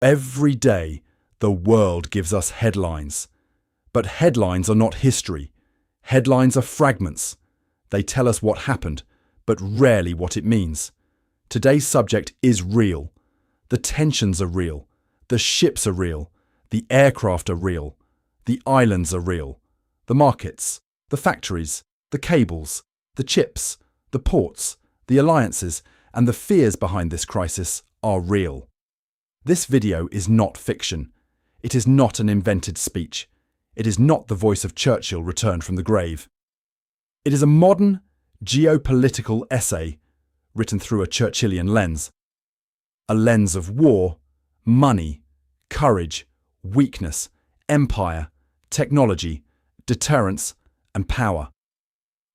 Every day, the world gives us headlines. But headlines are not history. Headlines are fragments. They tell us what happened, but rarely what it means. Today's subject is real. The tensions are real. The ships are real. The aircraft are real. The islands are real. The markets, the factories, the cables, the chips, the ports, the alliances, and the fears behind this crisis are real. This video is not fiction. It is not an invented speech. It is not the voice of Churchill returned from the grave. It is a modern, geopolitical essay written through a Churchillian lens. A lens of war, money, courage, weakness, empire, technology, deterrence, and power.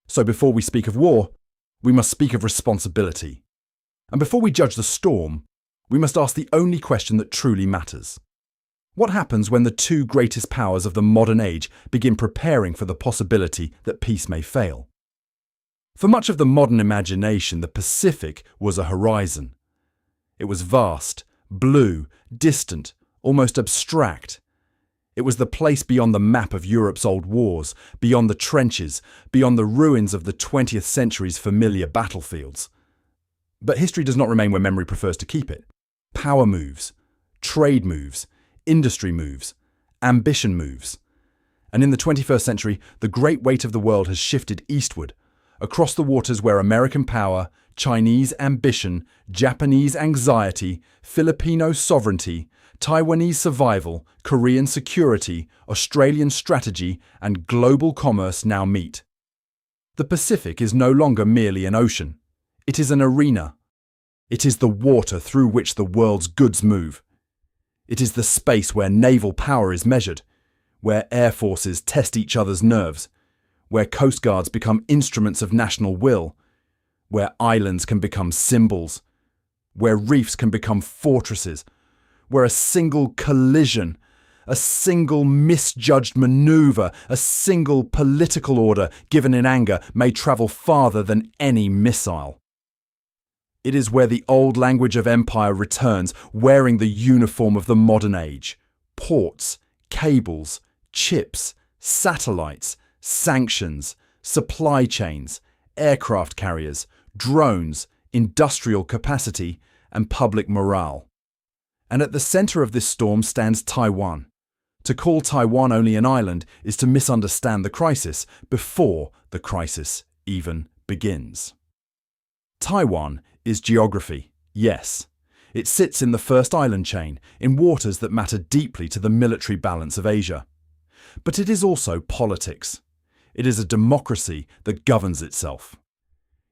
So before we speak of war, we must speak of responsibility. And before we judge the storm, we must ask the only question that truly matters. What happens when the two greatest powers of the modern age begin preparing for the possibility that peace may fail? For much of the modern imagination, the Pacific was a horizon. It was vast, blue, distant, almost abstract. It was the place beyond the map of Europe's old wars, beyond the trenches, beyond the ruins of the 20th century's familiar battlefields. But history does not remain where memory prefers to keep it. Power moves, trade moves, industry moves, ambition moves. And in the 21st century, the great weight of the world has shifted eastward, across the waters where American power, Chinese ambition, Japanese anxiety, Filipino sovereignty, Taiwanese survival, Korean security, Australian strategy, and global commerce now meet. The Pacific is no longer merely an ocean. It is an arena. It is the water through which the world's goods move. It is the space where naval power is measured, where air forces test each other's nerves, where coast guards become instruments of national will, where islands can become symbols, where reefs can become fortresses, where a single collision, a single misjudged maneuver, a single political order given in anger may travel farther than any missile. It is where the old language of empire returns, wearing the uniform of the modern age. Ports, cables, chips, satellites, sanctions, supply chains, aircraft carriers, drones, industrial capacity, and public morale. And at the center of this storm stands Taiwan. To call Taiwan only an island is to misunderstand the crisis before the crisis even begins. Taiwan is geography, yes. It sits in the first island chain, in waters that matter deeply to the military balance of Asia. But it is also politics. It is a democracy that governs itself.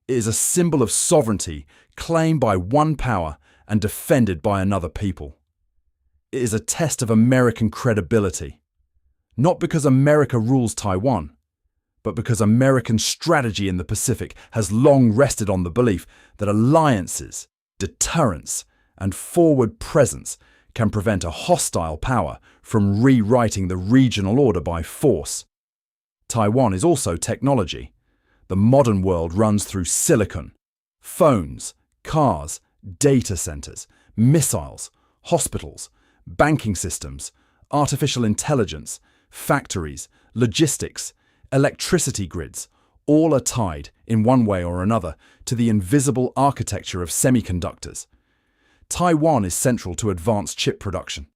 It is a symbol of sovereignty claimed by one power and defended by another people. It is a test of American credibility. Not because America rules Taiwan, but because American strategy in the Pacific has long rested on the belief that alliances, deterrence, and forward presence can prevent a hostile power from rewriting the regional order by force. Taiwan is also technology. The modern world runs through silicon, phones, cars, data centers, missiles, hospitals, banking systems, artificial intelligence, factories, logistics, electricity grids, all are tied, in one way or another, to the invisible architecture of semiconductors. Taiwan is central to advanced chip production.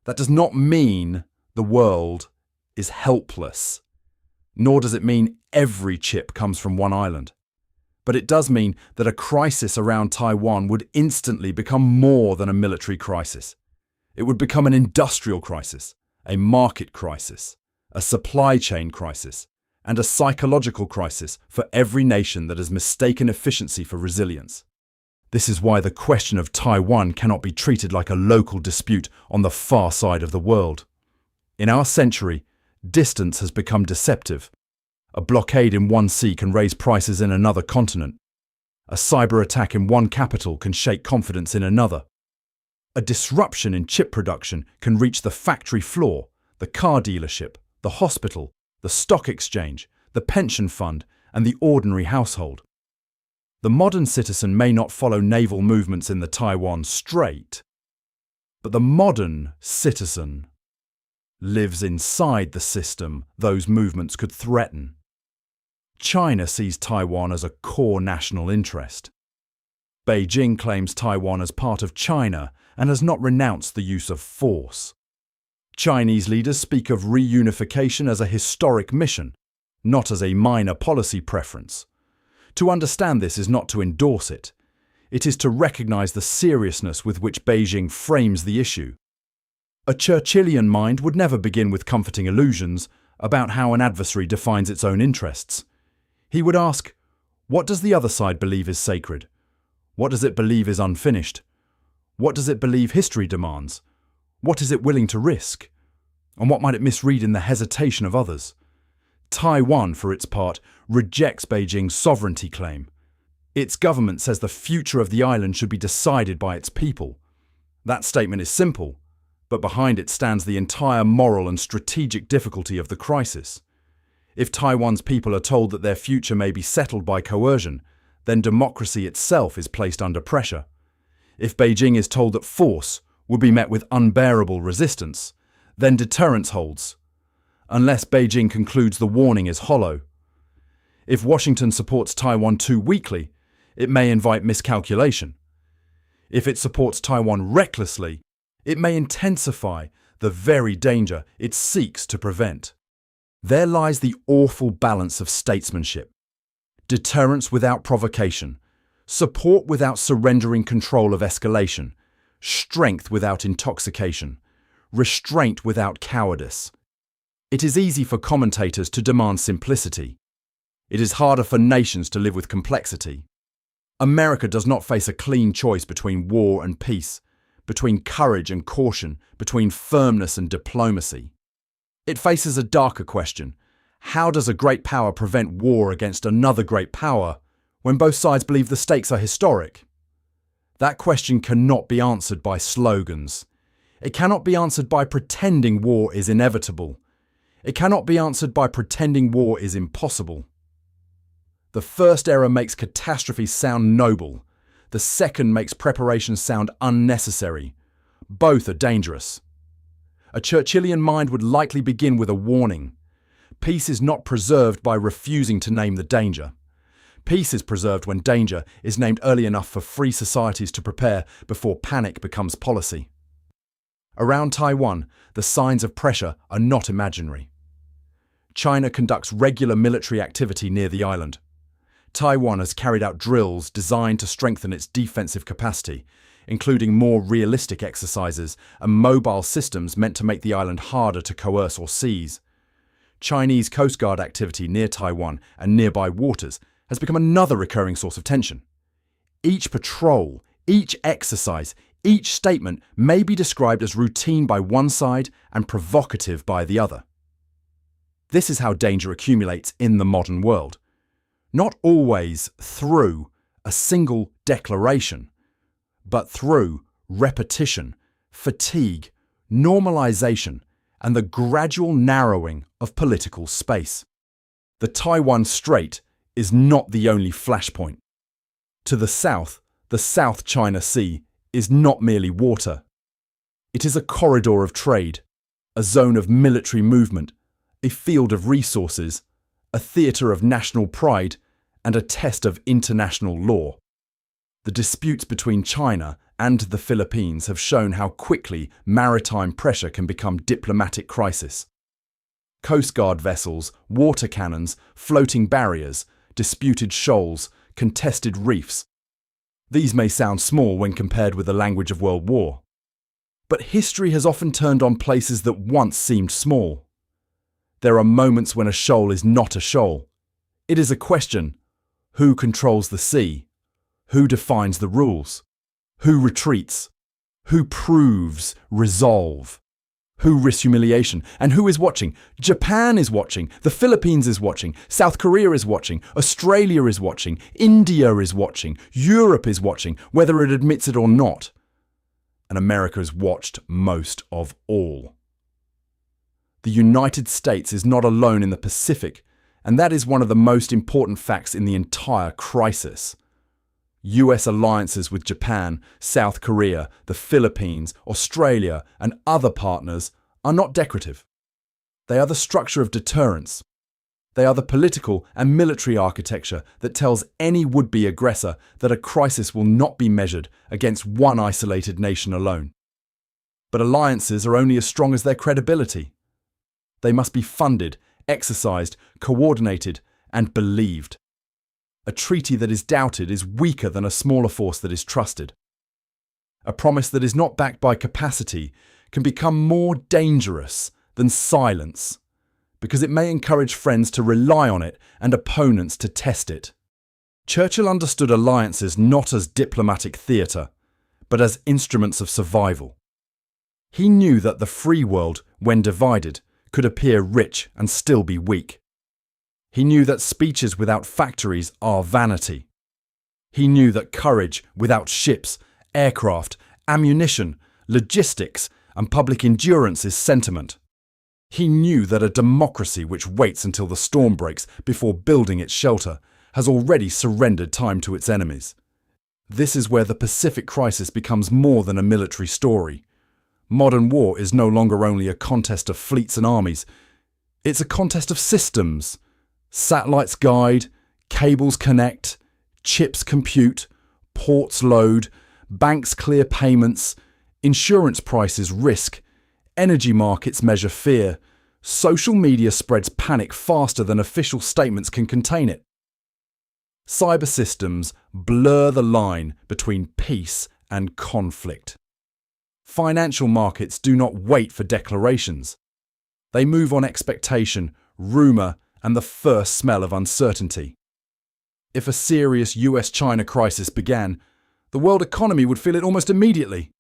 That does not mean the world is helpless, nor does it mean every chip comes from one island. But it does mean that a crisis around Taiwan would instantly become more than a military crisis. It would become an industrial crisis, a market crisis, a supply chain crisis, and a psychological crisis for every nation that has mistaken efficiency for resilience. This is why the question of Taiwan cannot be treated like a local dispute on the far side of the world. In our century, distance has become deceptive. A blockade in one sea can raise prices in another continent. A cyber attack in one capital can shake confidence in another. A disruption in chip production can reach the factory floor, the car dealership, the hospital, the stock exchange, the pension fund, and the ordinary household. The modern citizen may not follow naval movements in the Taiwan Strait, But the modern citizen lives inside the system those movements could threaten. China sees Taiwan as a core national interest. Beijing claims Taiwan as part of China and has not renounced the use of force. Chinese leaders speak of reunification as a historic mission, not as a minor policy preference. To understand this is not to endorse it. It is to recognize the seriousness with which Beijing frames the issue. A Churchillian mind would never begin with comforting illusions about how an adversary defines its own interests. He would ask, what does the other side believe is sacred? What does it believe is unfinished? What does it believe history demands? What is it willing to risk? And what might it misread in the hesitation of others? Taiwan, for its part, rejects Beijing's sovereignty claim. Its government says the future of the island should be decided by its people. That statement is simple, but behind it stands the entire moral and strategic difficulty of the crisis. If Taiwan's people are told that their future may be settled by coercion, then democracy itself is placed under pressure. If Beijing is told that force would be met with unbearable resistance, then deterrence holds, unless Beijing concludes the warning is hollow. If Washington supports Taiwan too weakly, it may invite miscalculation. If it supports Taiwan recklessly, it may intensify the very danger it seeks to prevent. There lies the awful balance of statesmanship. Deterrence without provocation, support without surrendering control of escalation, strength without intoxication, restraint without cowardice. It is easy for commentators to demand simplicity. It is harder for nations to live with complexity. America does not face a clean choice between war and peace, between courage and caution, between firmness and diplomacy. It faces a darker question. How does a great power prevent war against another great power when both sides believe the stakes are historic? That question cannot be answered by slogans. It cannot be answered by pretending war is inevitable. It cannot be answered by pretending war is impossible. The first error makes catastrophe sound noble. The second makes preparation sound unnecessary. Both are dangerous. A Churchillian mind would likely begin with a warning. Peace is not preserved by refusing to name the danger. Peace is preserved when danger is named early enough for free societies to prepare before panic becomes policy. Around Taiwan, the signs of pressure are not imaginary. China conducts regular military activity near the island. Taiwan has carried out drills designed to strengthen its defensive capacity, including more realistic exercises and mobile systems meant to make the island harder to coerce or seize. Chinese Coast Guard activity near Taiwan and nearby waters has become another recurring source of tension. Each patrol, each exercise, each statement may be described as routine by one side and provocative by the other. This is how danger accumulates in the modern world. Not always through a single declaration, but through repetition, fatigue, normalization, and the gradual narrowing of political space. The Taiwan Strait is not the only flashpoint. To the south, the South China Sea is not merely water. It is a corridor of trade, a zone of military movement, a field of resources, a theatre of national pride, and a test of international law. The disputes between China and the Philippines have shown how quickly maritime pressure can become diplomatic crisis. Coast Guard vessels, water cannons, floating barriers, disputed shoals, contested reefs. These may sound small when compared with the language of World War. But history has often turned on places that once seemed small. There are moments when a shoal is not a shoal. It is a question: who controls the sea? Who defines the rules? Who retreats? Who proves resolve? Who risks humiliation? And who is watching? Japan is watching. The Philippines is watching. South Korea is watching. Australia is watching. India is watching. Europe is watching, whether it admits it or not. And America is watched most of all. The United States is not alone in the Pacific, and that is one of the most important facts in the entire crisis. US alliances with Japan, South Korea, the Philippines, Australia, and other partners are not decorative. They are the structure of deterrence. They are the political and military architecture that tells any would-be aggressor that a crisis will not be measured against one isolated nation alone. But alliances are only as strong as their credibility. They must be funded, exercised, coordinated, and believed. A treaty that is doubted is weaker than a smaller force that is trusted. A promise that is not backed by capacity can become more dangerous than silence, because it may encourage friends to rely on it and opponents to test it. Churchill understood alliances not as diplomatic theatre, but as instruments of survival. He knew that the free world, when divided, could appear rich and still be weak. He knew that speeches without factories are vanity. He knew that courage without ships, aircraft, ammunition, logistics, and public endurance is sentiment. He knew that a democracy which waits until the storm breaks before building its shelter has already surrendered time to its enemies. This is where the Pacific crisis becomes more than a military story. Modern war is no longer only a contest of fleets and armies. It's a contest of systems. Satellites guide, cables connect, chips compute, ports load, banks clear payments, insurance prices risk, energy markets measure fear, social media spreads panic faster than official statements can contain it. Cyber systems blur the line between peace and conflict. Financial markets do not wait for declarations. They move on expectation, rumour, and the first smell of uncertainty. If a serious U.S. China crisis began, the world economy would feel it almost immediately.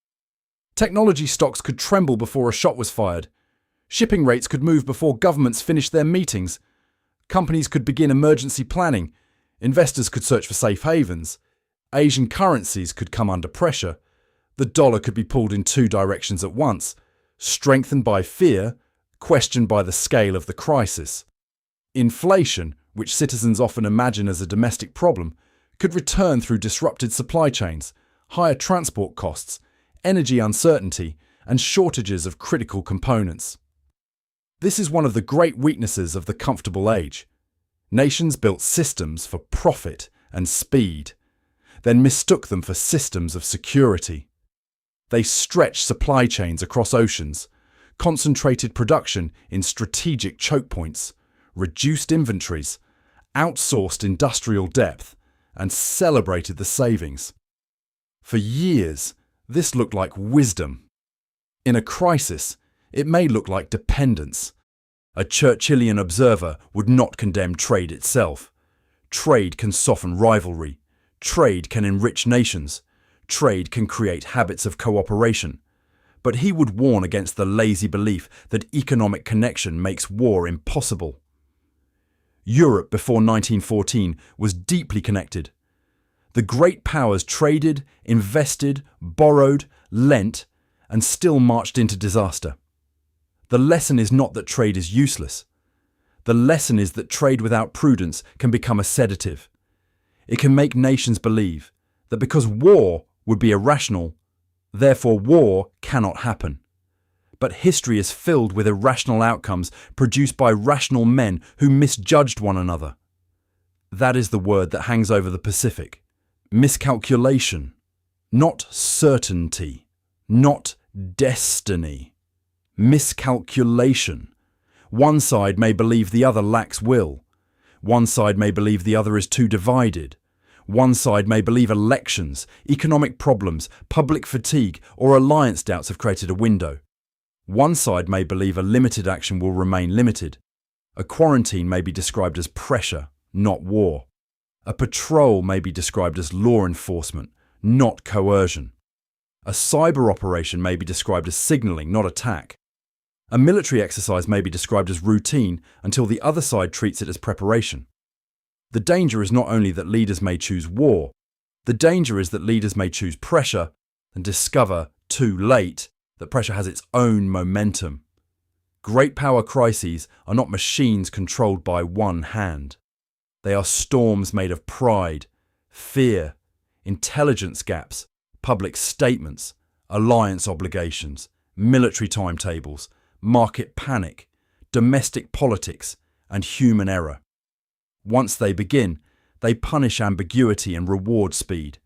Technology stocks could tremble before a shot was fired. Shipping rates could move before governments finished their meetings. Companies could begin emergency planning. Investors could search for safe havens. Asian currencies could come under pressure. The dollar could be pulled in two directions at once, strengthened by fear, questioned by the scale of the crisis. Inflation, which citizens often imagine as a domestic problem, could return through disrupted supply chains, higher transport costs, energy uncertainty, and shortages of critical components. This is one of the great weaknesses of the comfortable age. Nations built systems for profit and speed, then mistook them for systems of security. They stretched supply chains across oceans, concentrated production in strategic choke points, reduced inventories, outsourced industrial depth, and celebrated the savings. For years, this looked like wisdom. In a crisis, it may look like dependence. A Churchillian observer would not condemn trade itself. Trade can soften rivalry. Trade can enrich nations. Trade can create habits of cooperation. But he would warn against the lazy belief that economic connection makes war impossible. Europe before 1914 was deeply connected. The great powers traded, invested, borrowed, lent, and still marched into disaster. The lesson is not that trade is useless. The lesson is that trade without prudence can become a sedative. It can make nations believe that because war would be irrational, therefore war cannot happen. But history is filled with irrational outcomes produced by rational men who misjudged one another. That is the word that hangs over the Pacific. Miscalculation. Not certainty. Not destiny. Miscalculation. One side may believe the other lacks will. One side may believe the other is too divided. One side may believe elections, economic problems, public fatigue, or alliance doubts have created a window. One side may believe a limited action will remain limited. A quarantine may be described as pressure, not war. A patrol may be described as law enforcement, not coercion. A cyber operation may be described as signalling, not attack. A military exercise may be described as routine until the other side treats it as preparation. The danger is not only that leaders may choose war, the danger is that leaders may choose pressure and discover, too late, that pressure has its own momentum. Great power crises are not machines controlled by one hand. They are storms made of pride, fear, intelligence gaps, public statements, alliance obligations, military timetables, market panic, domestic politics, and human error. Once they begin, they punish ambiguity and reward speed.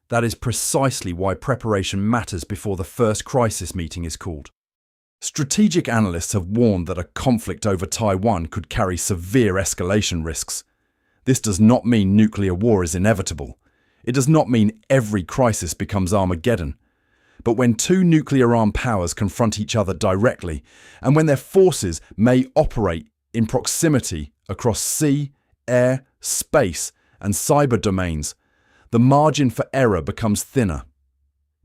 That is precisely why preparation matters before the first crisis meeting is called. Strategic analysts have warned that a conflict over Taiwan could carry severe escalation risks. This does not mean nuclear war is inevitable. It does not mean every crisis becomes Armageddon. But when two nuclear-armed powers confront each other directly, and when their forces may operate in proximity across sea, air, space, and cyber domains, the margin for error becomes thinner.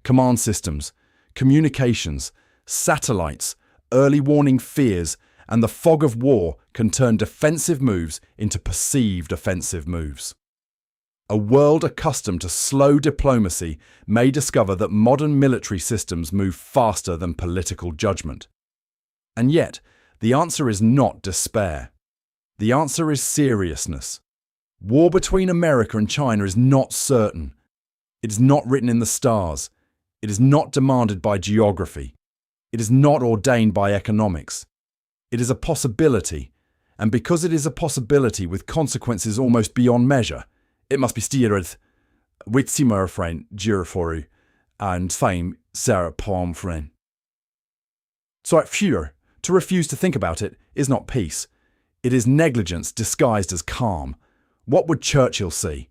Command systems, communications, satellites, early warning fears, and the fog of war can turn defensive moves into perceived offensive moves. A world accustomed to slow diplomacy may discover that modern military systems move faster than political judgment. And yet, the answer is not despair. The answer is seriousness. War between America and China is not certain. It is not written in the stars. It is not demanded by geography. It is not ordained by economics. It is a possibility, and because it is a possibility with consequences almost beyond measure, it must be steered with simmerfrein, gyroforu, and fame Sarah Palmfrein. So at fear, to refuse to think about it is not peace. It is negligence disguised as calm. What would Churchill see?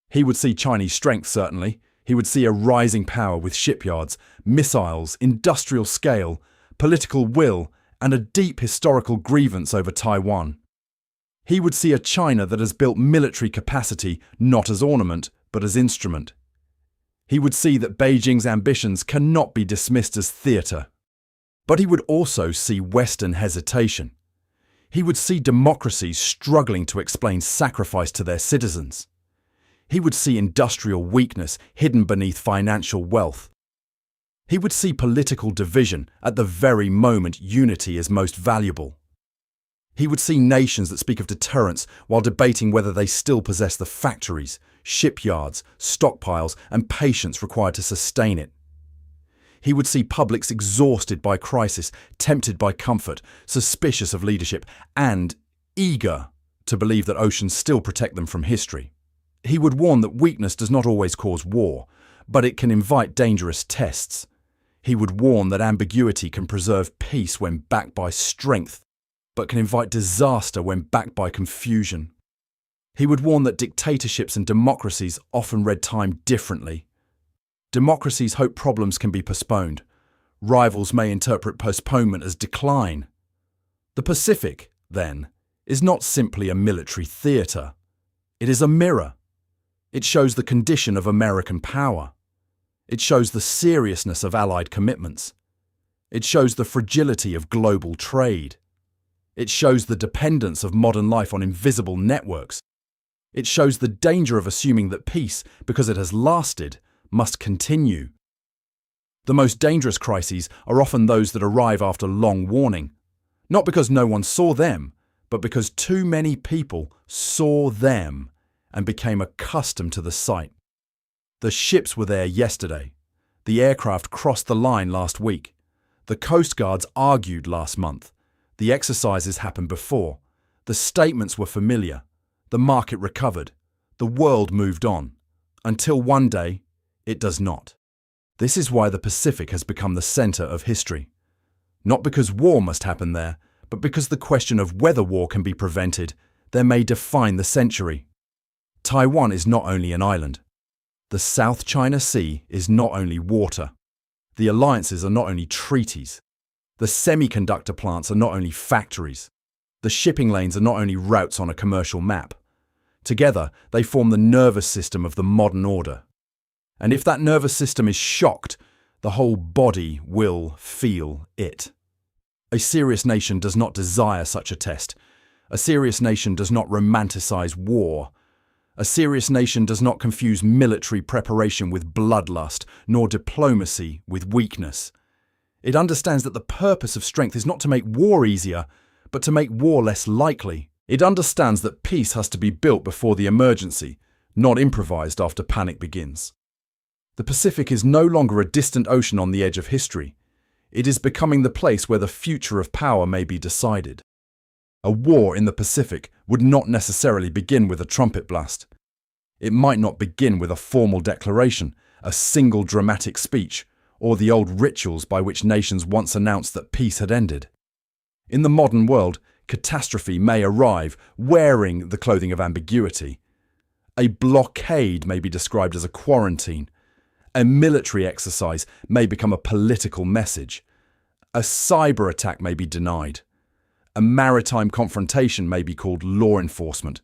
He would see Chinese strength, certainly. He would see a rising power with shipyards, missiles, industrial scale, political will, and a deep historical grievance over Taiwan. He would see a China that has built military capacity not as ornament, but as instrument. He would see that Beijing's ambitions cannot be dismissed as theatre. But he would also see Western hesitation. He would see democracies struggling to explain sacrifice to their citizens. He would see industrial weakness hidden beneath financial wealth. He would see political division at the very moment unity is most valuable. He would see nations that speak of deterrence while debating whether they still possess the factories, shipyards, stockpiles, and patience required to sustain it. He would see publics exhausted by crisis, tempted by comfort, suspicious of leadership, and eager to believe that oceans still protect them from history. He would warn that weakness does not always cause war, but it can invite dangerous tests. He would warn that ambiguity can preserve peace when backed by strength, but can invite disaster when backed by confusion. He would warn that dictatorships and democracies often read time differently. Democracies hope problems can be postponed. Rivals may interpret postponement as decline. The Pacific, then, is not simply a military theatre. It is a mirror. It shows the condition of American power. It shows the seriousness of Allied commitments. It shows the fragility of global trade. It shows the dependence of modern life on invisible networks. It shows the danger of assuming that peace, because it has lasted, must continue. The most dangerous crises are often those that arrive after long warning, not because no one saw them, but because too many people saw them and became accustomed to the sight. The ships were there yesterday. The aircraft crossed the line last week. The Coast Guards argued last month. The exercises happened before. The statements were familiar. The market recovered. The world moved on. Until one day, it does not. This is why the Pacific has become the centre of history. Not because war must happen there, but because the question of whether war can be prevented there may define the century. Taiwan is not only an island. The South China Sea is not only water. The alliances are not only treaties. The semiconductor plants are not only factories. The shipping lanes are not only routes on a commercial map. Together, they form the nervous system of the modern order. And if that nervous system is shocked, the whole body will feel it. A serious nation does not desire such a test. A serious nation does not romanticize war. A serious nation does not confuse military preparation with bloodlust, nor diplomacy with weakness. It understands that the purpose of strength is not to make war easier, but to make war less likely. It understands that peace has to be built before the emergency, not improvised after panic begins. The Pacific is no longer a distant ocean on the edge of history. It is becoming the place where the future of power may be decided. A war in the Pacific would not necessarily begin with a trumpet blast. It might not begin with a formal declaration, a single dramatic speech, or the old rituals by which nations once announced that peace had ended. In the modern world, catastrophe may arrive wearing the clothing of ambiguity. A blockade may be described as a quarantine. A military exercise may become a political message. A cyber attack may be denied. A maritime confrontation may be called law enforcement.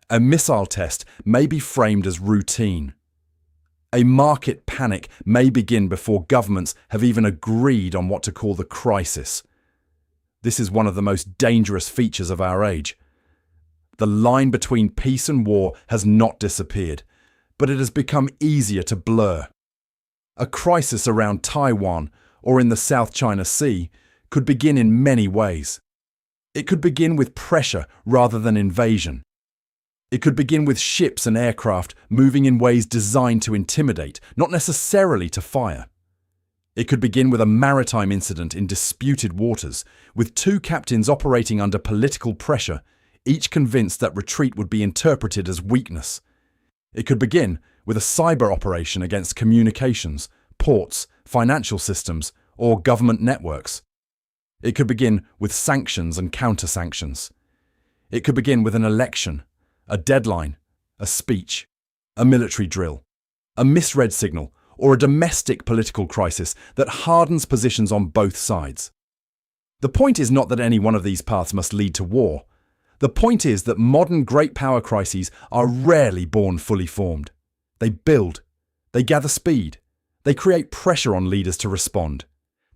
A missile test may be framed as routine. A market panic may begin before governments have even agreed on what to call the crisis. This is one of the most dangerous features of our age. The line between peace and war has not disappeared, but it has become easier to blur. A crisis around Taiwan or in the South China Sea could begin in many ways. It could begin with pressure rather than invasion. It could begin with ships and aircraft moving in ways designed to intimidate, not necessarily to fire. It could begin with a maritime incident in disputed waters, with two captains operating under political pressure, each convinced that retreat would be interpreted as weakness. It could begin with a cyber operation against communications, ports, financial systems, or government networks. It could begin with sanctions and counter-sanctions. It could begin with an election, a deadline, a speech, a military drill, a misread signal, or a domestic political crisis that hardens positions on both sides. The point is not that any one of these paths must lead to war. The point is that modern great power crises are rarely born fully formed. They build. They gather speed. They create pressure on leaders to respond.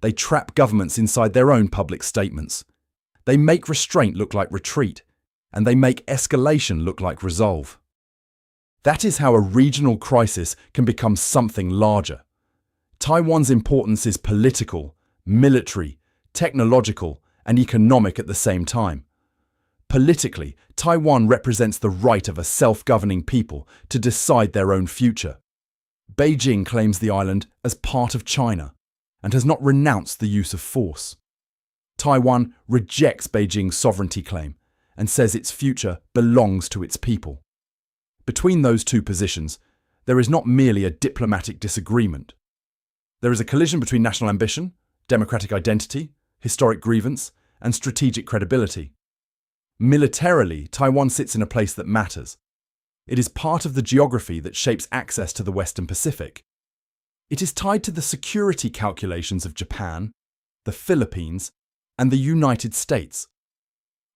They trap governments inside their own public statements. They make restraint look like retreat, and they make escalation look like resolve. That is how a regional crisis can become something larger. Taiwan's importance is political, military, technological, and economic at the same time. Politically, Taiwan represents the right of a self-governing people to decide their own future. Beijing claims the island as part of China and has not renounced the use of force. Taiwan rejects Beijing's sovereignty claim and says its future belongs to its people. Between those two positions, there is not merely a diplomatic disagreement. There is a collision between national ambition, democratic identity, historic grievance, and strategic credibility. Militarily, Taiwan sits in a place that matters. It is part of the geography that shapes access to the Western Pacific. It is tied to the security calculations of Japan, the Philippines, and the United States.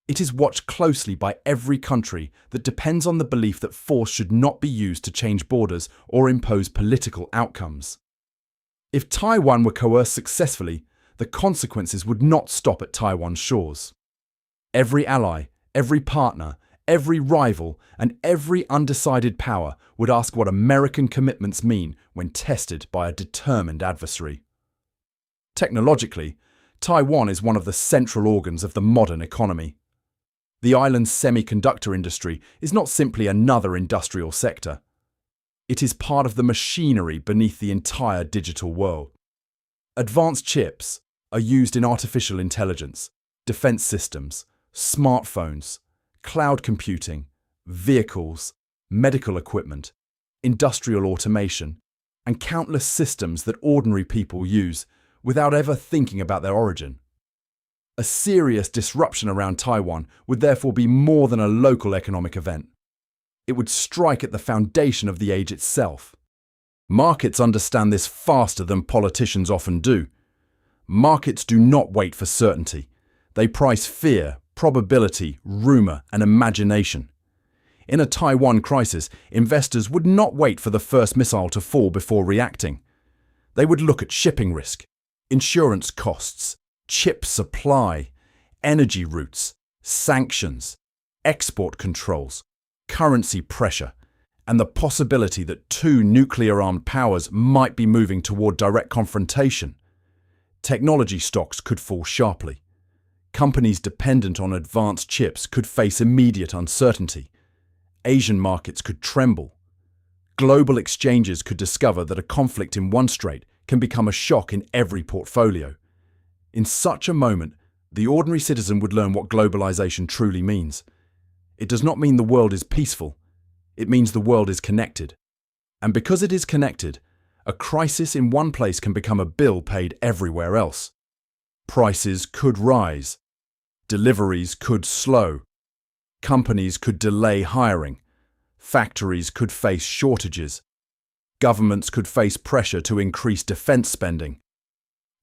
It is watched closely by every country that depends on the belief that force should not be used to change borders or impose political outcomes. If Taiwan were coerced successfully, the consequences would not stop at Taiwan's shores. Every ally, every partner, every rival, and every undecided power would ask what American commitments mean when tested by a determined adversary. Technologically, Taiwan is one of the central organs of the modern economy. The island's semiconductor industry is not simply another industrial sector. It is part of the machinery beneath the entire digital world. Advanced chips are used in artificial intelligence, defense systems, smartphones, cloud computing, vehicles, medical equipment, industrial automation, and countless systems that ordinary people use without ever thinking about their origin. A serious disruption around Taiwan would therefore be more than a local economic event. It would strike at the foundation of the age itself. Markets understand this faster than politicians often do. Markets do not wait for certainty. They price fear, probability, rumour, and imagination. In a Taiwan crisis, investors would not wait for the first missile to fall before reacting. They would look at shipping risk, insurance costs, chip supply, energy routes, sanctions, export controls, currency pressure, and the possibility that two nuclear-armed powers might be moving toward direct confrontation. Technology stocks could fall sharply. Companies dependent on advanced chips could face immediate uncertainty. Asian markets could tremble. global exchanges could discover that a conflict in one strait can become a shock in every portfolio. In such a moment, the ordinary citizen would learn what globalization truly means. It does not mean the world is peaceful. It means the world is connected. And because it is connected, a crisis in one place can become a bill paid everywhere else. Prices could rise. Deliveries could slow. Companies could delay hiring. Factories could face shortages. Governments could face pressure to increase defense spending.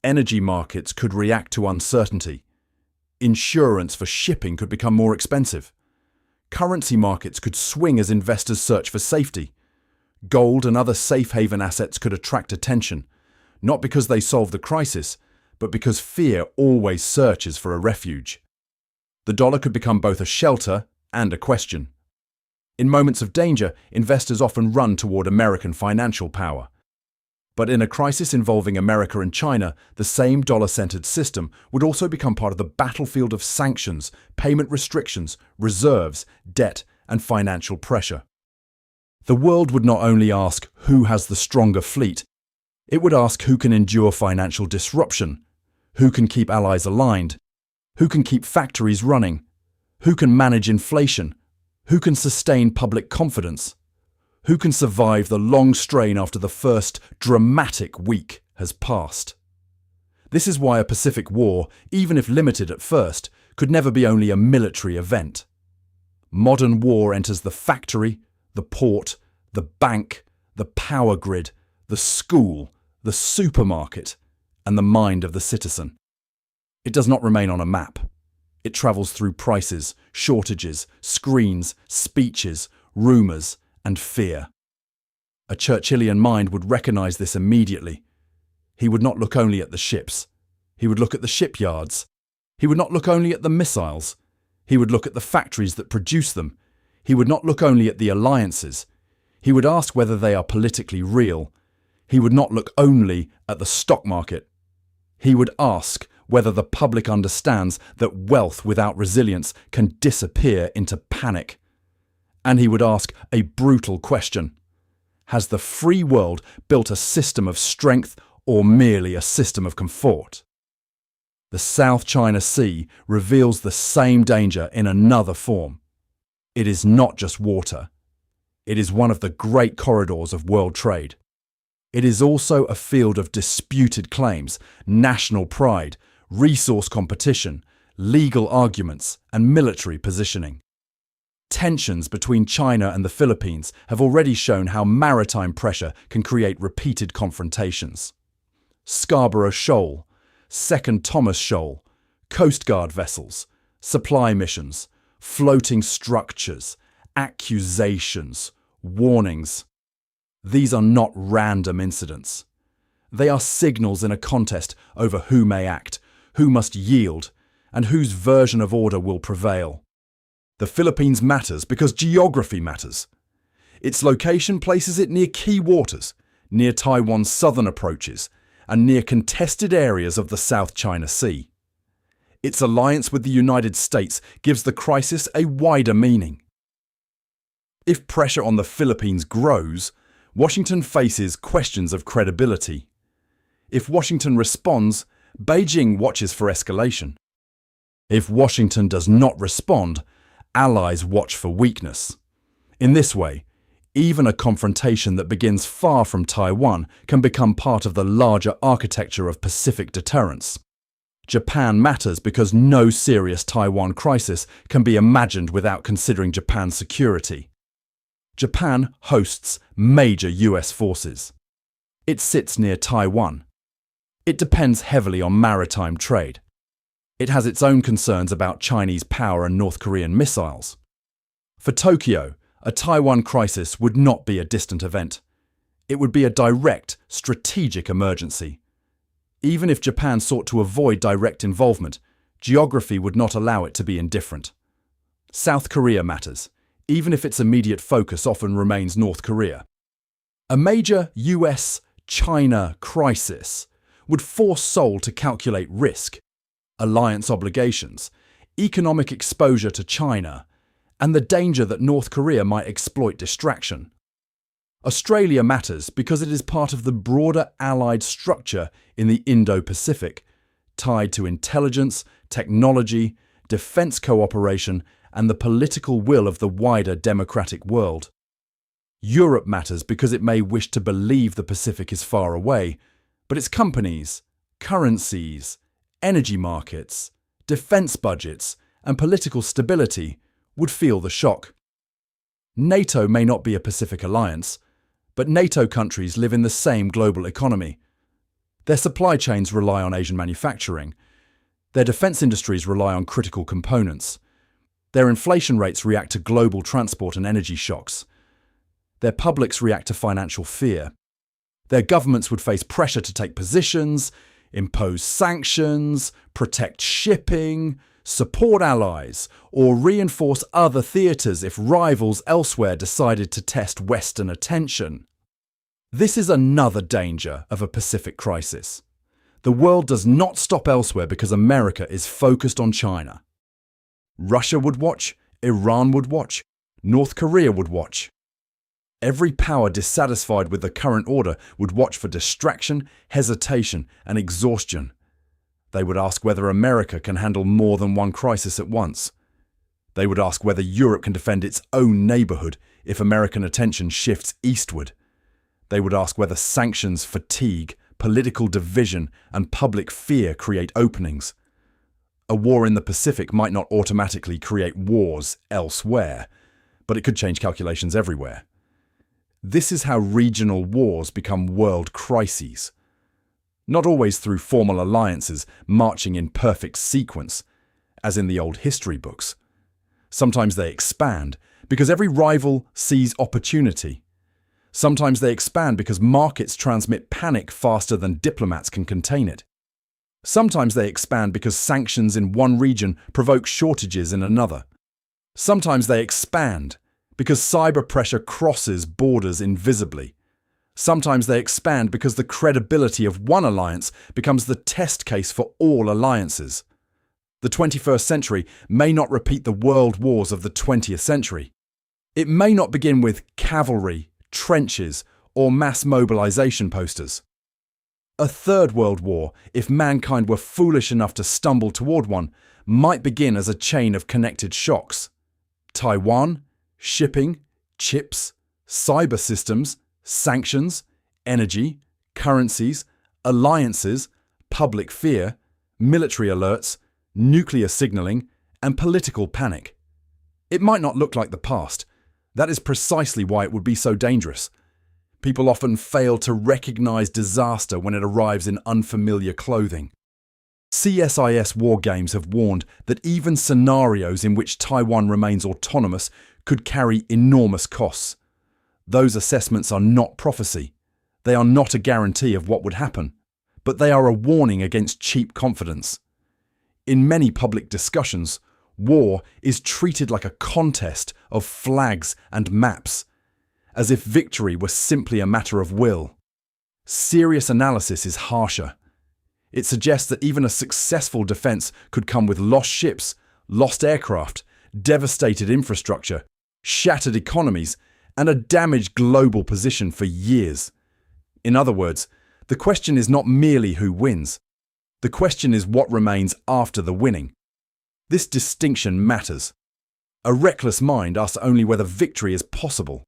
Energy markets could react to uncertainty. Insurance for shipping could become more expensive. Currency markets could swing as investors search for safety. Gold and other safe haven assets could attract attention, not because they solve the crisis, but because fear always searches for a refuge. The dollar could become both a shelter and a question. In moments of danger, investors often run toward American financial power. But in a crisis involving America and China, the same dollar-centered system would also become part of the battlefield of sanctions, payment restrictions, reserves, debt, and financial pressure. The world would not only ask who has the stronger fleet, it would ask who can endure financial disruption, who can keep allies aligned, who can keep factories running, who can manage inflation, who can sustain public confidence, who can survive the long strain after the first dramatic week has passed. This is why a Pacific War, even if limited at first, could never be only a military event. Modern war enters the factory, the port, the bank, the power grid, the school, the supermarket, and the mind of the citizen. It does not remain on a map. It travels through prices, shortages, screens, speeches, rumours, and fear. A Churchillian mind would recognise this immediately. He would not look only at the ships. He would look at the shipyards. He would not look only at the missiles. He would look at the factories that produce them. He would not look only at the alliances. He would ask whether they are politically real. He would not look only at the stock market. He would ask whether the public understands that wealth without resilience can disappear into panic. And he would ask a brutal question. Has the free world built a system of strength or merely a system of comfort? The South China Sea reveals the same danger in another form. It is not just water. It is one of the great corridors of world trade. It is also a field of disputed claims, national pride, resource competition, legal arguments, and military positioning. Tensions between China and the Philippines have already shown how maritime pressure can create repeated confrontations. Scarborough Shoal, Second Thomas Shoal, Coast Guard vessels, supply missions, floating structures, accusations, warnings. These are not random incidents. They are signals in a contest over who may act, who must yield, and whose version of order will prevail. The Philippines matters because geography matters. Its location places it near key waters, near Taiwan's southern approaches, and near contested areas of the South China Sea. Its alliance with the United States gives the crisis a wider meaning. If pressure on the Philippines grows, Washington faces questions of credibility. If Washington responds, Beijing watches for escalation. If Washington does not respond, allies watch for weakness. In this way, even a confrontation that begins far from Taiwan can become part of the larger architecture of Pacific deterrence. Japan matters because no serious Taiwan crisis can be imagined without considering Japan's security. Japan hosts major US forces. It sits near Taiwan. It depends heavily on maritime trade. It has its own concerns about Chinese power and North Korean missiles. For Tokyo, a Taiwan crisis would not be a distant event. It would be a direct, strategic emergency. Even if Japan sought to avoid direct involvement, geography would not allow it to be indifferent. South Korea matters, even if its immediate focus often remains North Korea. A major U.S. China crisis would force Seoul to calculate risk, alliance obligations, economic exposure to China, and the danger that North Korea might exploit distraction. Australia matters because it is part of the broader allied structure in the Indo-Pacific, tied to intelligence, technology, defence cooperation, and the political will of the wider democratic world. Europe matters because it may wish to believe the Pacific is far away, but its companies, currencies, energy markets, defence budgets, and political stability would feel the shock. NATO may not be a Pacific alliance, but NATO countries live in the same global economy. Their supply chains rely on Asian manufacturing. Their defence industries rely on critical components. Their inflation rates react to global transport and energy shocks. Their publics react to financial fear. Their governments would face pressure to take positions, impose sanctions, protect shipping, support allies, or reinforce other theatres if rivals elsewhere decided to test Western attention. This is another danger of a Pacific crisis. The world does not stop elsewhere because America is focused on China. Russia would watch, Iran would watch, North Korea would watch. Every power dissatisfied with the current order would watch for distraction, hesitation, and exhaustion. They would ask whether America can handle more than one crisis at once. They would ask whether Europe can defend its own neighbourhood if American attention shifts eastward. They would ask whether sanctions fatigue, political division, and public fear create openings. A war in the Pacific might not automatically create wars elsewhere, but it could change calculations everywhere. This is how regional wars become world crises. Not always through formal alliances marching in perfect sequence, as in the old history books. Sometimes they expand because every rival sees opportunity. Sometimes they expand because markets transmit panic faster than diplomats can contain it. Sometimes they expand because sanctions in one region provoke shortages in another. Sometimes they expand because cyber pressure crosses borders invisibly. Sometimes they expand because the credibility of one alliance becomes the test case for all alliances. The 21st century may not repeat the world wars of the 20th century. It may not begin with cavalry, trenches, or mass mobilization posters. A third world war, if mankind were foolish enough to stumble toward one, might begin as a chain of connected shocks. Taiwan, shipping, chips, cyber systems, sanctions, energy, currencies, alliances, public fear, military alerts, nuclear signalling, and political panic. It might not look like the past. That is precisely why it would be so dangerous. People often fail to recognize disaster when it arrives in unfamiliar clothing. CSIS war games have warned that even scenarios in which Taiwan remains autonomous could carry enormous costs. Those assessments are not prophecy. They are not a guarantee of what would happen, but they are a warning against cheap confidence. In many public discussions, war is treated like a contest of flags and maps, as if victory were simply a matter of will. Serious analysis is harsher. It suggests that even a successful defence could come with lost ships, lost aircraft, devastated infrastructure, shattered economies, and a damaged global position for years. In other words, the question is not merely who wins. The question is what remains after the winning. This distinction matters. A reckless mind asks only whether victory is possible.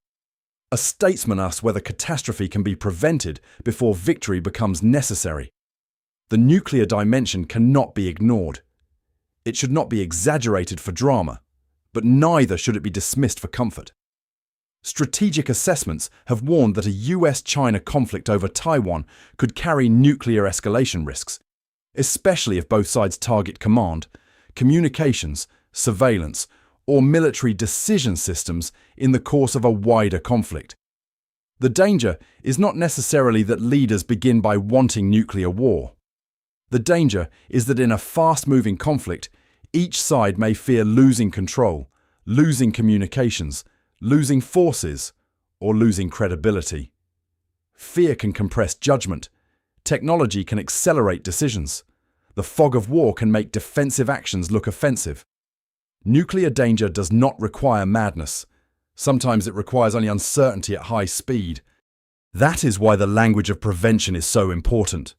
A statesman asks whether catastrophe can be prevented before victory becomes necessary. The nuclear dimension cannot be ignored. It should not be exaggerated for drama, but neither should it be dismissed for comfort. Strategic assessments have warned that a U.S. China conflict over Taiwan could carry nuclear escalation risks, especially if both sides target command, communications, surveillance, or military decision systems in the course of a wider conflict. The danger is not necessarily that leaders begin by wanting nuclear war. The danger is that in a fast-moving conflict, each side may fear losing control, losing communications, losing forces, or losing credibility. Fear can compress judgment. Technology can accelerate decisions. The fog of war can make defensive actions look offensive. Nuclear danger does not require madness. Sometimes it requires only uncertainty at high speed. That is why the language of prevention is so important.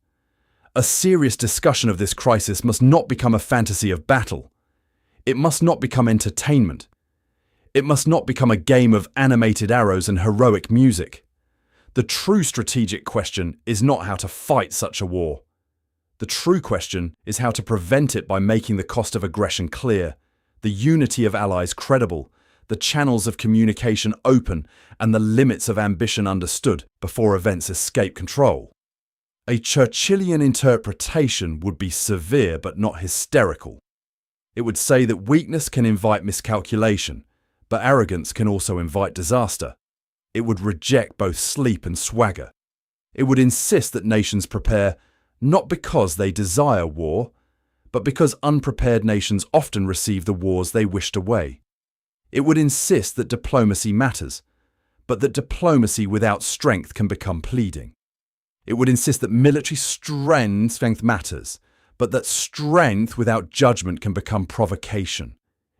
A serious discussion of this crisis must not become a fantasy of battle. It must not become entertainment. It must not become a game of animated arrows and heroic music. The true strategic question is not how to fight such a war. The true question is how to prevent it by making the cost of aggression clear, the unity of allies credible, the channels of communication open, and the limits of ambition understood before events escape control. A Churchillian interpretation would be severe but not hysterical. It would say that weakness can invite miscalculation, but arrogance can also invite disaster. It would reject both sleep and swagger. It would insist that nations prepare not because they desire war, but because unprepared nations often receive the wars they wished away. It would insist that diplomacy matters, but that diplomacy without strength can become pleading. It would insist that military strength matters, but that strength without judgment can become provocation.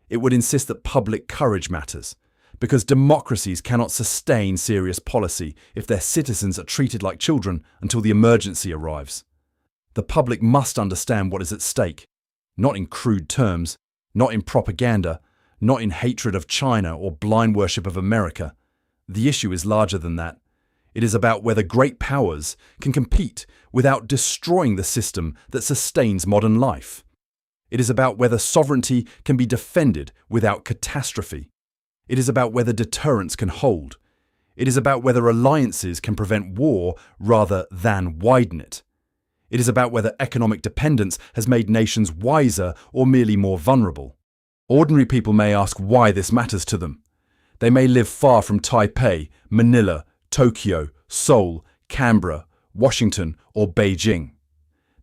It would insist that public courage matters, because democracies cannot sustain serious policy if their citizens are treated like children until the emergency arrives. The public must understand what is at stake, not in crude terms, not in propaganda, not in hatred of China or blind worship of America. The issue is larger than that. It is about whether great powers can compete without destroying the system that sustains modern life. It is about whether sovereignty can be defended without catastrophe. It is about whether deterrence can hold. It is about whether alliances can prevent war rather than widen it. It is about whether economic dependence has made nations wiser or merely more vulnerable. Ordinary people may ask why this matters to them. They may live far from Taipei, Manila, Tokyo, Seoul, Canberra, Washington, or Beijing.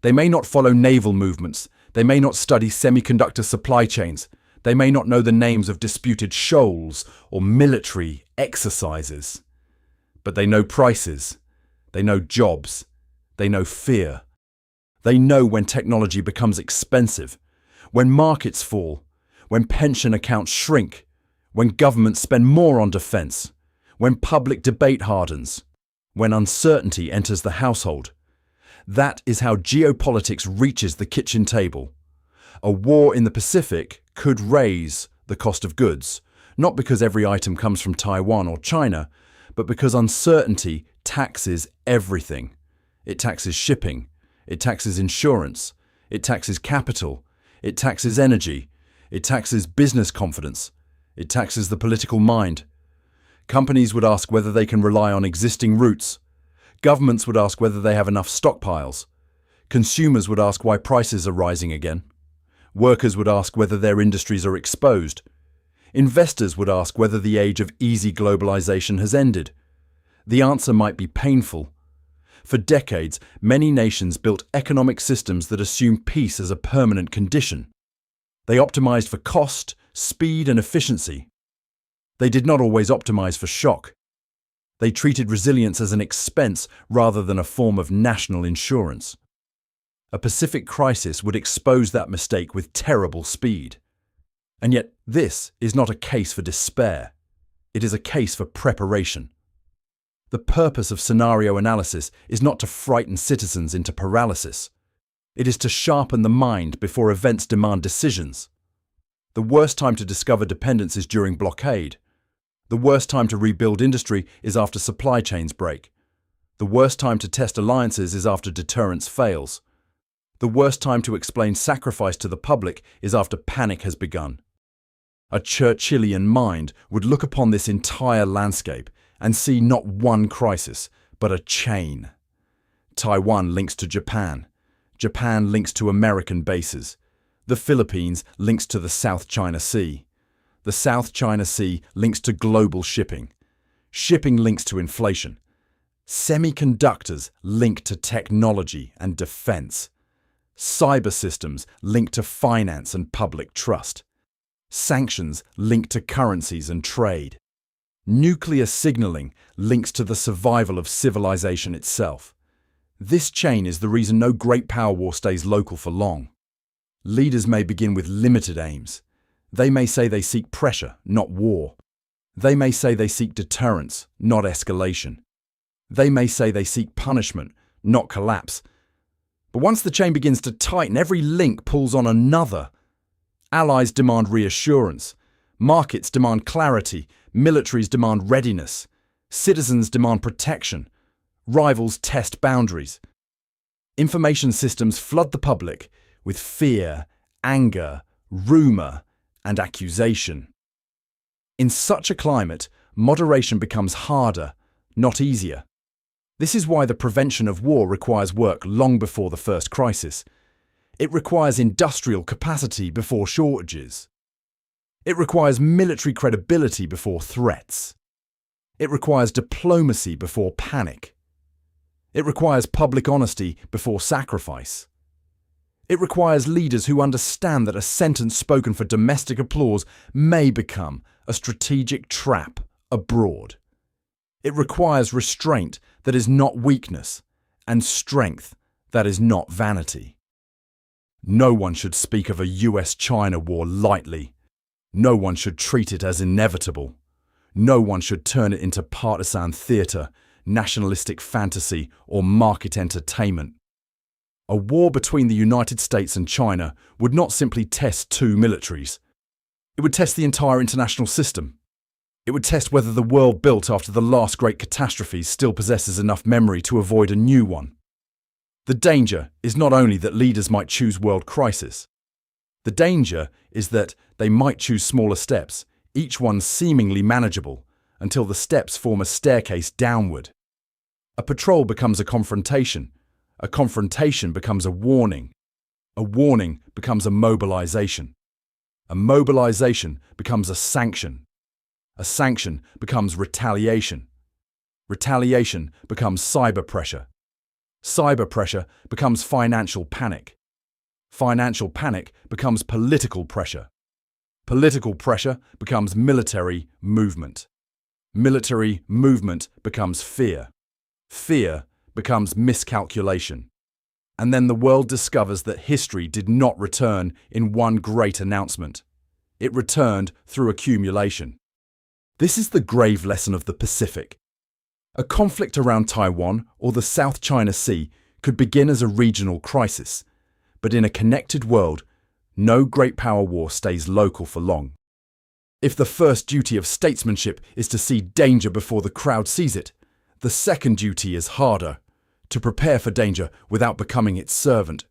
They may not follow naval movements. They may not study semiconductor supply chains. They may not know the names of disputed shoals or military exercises. But they know prices. They know jobs. They know fear. They know when technology becomes expensive, when markets fall, when pension accounts shrink, when governments spend more on defense, when public debate hardens, when uncertainty enters the household. That is how geopolitics reaches the kitchen table. A war in the Pacific could raise the cost of goods, not because every item comes from Taiwan or China, but because uncertainty taxes everything. It taxes shipping, it taxes insurance, it taxes capital, it taxes energy, it taxes business confidence, it taxes the political mind. Companies would ask whether they can rely on existing routes. Governments would ask whether they have enough stockpiles. Consumers would ask why prices are rising again. Workers would ask whether their industries are exposed. Investors would ask whether the age of easy globalization has ended. The answer might be painful. For decades, many nations built economic systems that assume peace as a permanent condition. They optimized for cost, speed, and efficiency. They did not always optimize for shock. They treated resilience as an expense rather than a form of national insurance. A Pacific crisis would expose that mistake with terrible speed. And yet, this is not a case for despair. It is a case for preparation. The purpose of scenario analysis is not to frighten citizens into paralysis. It is to sharpen the mind before events demand decisions. The worst time to discover dependence is during blockade. The worst time to rebuild industry is after supply chains break. The worst time to test alliances is after deterrence fails. The worst time to explain sacrifice to the public is after panic has begun. A Churchillian mind would look upon this entire landscape and see not one crisis, but a chain. Taiwan links to Japan. Japan links to American bases. The Philippines links to the South China Sea. The South China Sea links to global shipping. Shipping links to inflation. Semiconductors link to technology and defense. Cyber systems link to finance and public trust. Sanctions link to currencies and trade. Nuclear signaling links to the survival of civilization itself. This chain is the reason no great power war stays local for long. Leaders may begin with limited aims. They may say they seek pressure, not war. They may say they seek deterrence, not escalation. They may say they seek punishment, not collapse. But once the chain begins to tighten, every link pulls on another. Allies demand reassurance. Markets demand clarity. Militaries demand readiness. Citizens demand protection. Rivals test boundaries. Information systems flood the public with fear, anger, rumour, and accusation. In such a climate, moderation becomes harder, not easier. This is why the prevention of war requires work long before the first crisis. It requires industrial capacity before shortages. It requires military credibility before threats. It requires diplomacy before panic. It requires public honesty before sacrifice. It requires leaders who understand that a sentence spoken for domestic applause may become a strategic trap abroad. It requires restraint that is not weakness, and strength that is not vanity. No one should speak of a U.S. China war lightly. No one should treat it as inevitable. No one should turn it into partisan theatre, nationalistic fantasy, or market entertainment. A war between the United States and China would not simply test two militaries. It would test the entire international system. It would test whether the world built after the last great catastrophes still possesses enough memory to avoid a new one. The danger is not only that leaders might choose world crisis. The danger is that they might choose smaller steps, each one seemingly manageable, until the steps form a staircase downward. A patrol becomes a confrontation becomes a warning becomes a mobilization becomes a sanction becomes retaliation becomes cyber pressure becomes financial panic becomes political pressure becomes military movement becomes fear becomes miscalculation. And then the world discovers that history did not return in one great announcement. It returned through accumulation. This is the grave lesson of the Pacific. A conflict around Taiwan or the South China Sea could begin as a regional crisis, but in a connected world, no great power war stays local for long. If the first duty of statesmanship is to see danger before the crowd sees it, the second duty is harder, to prepare for danger without becoming its servant.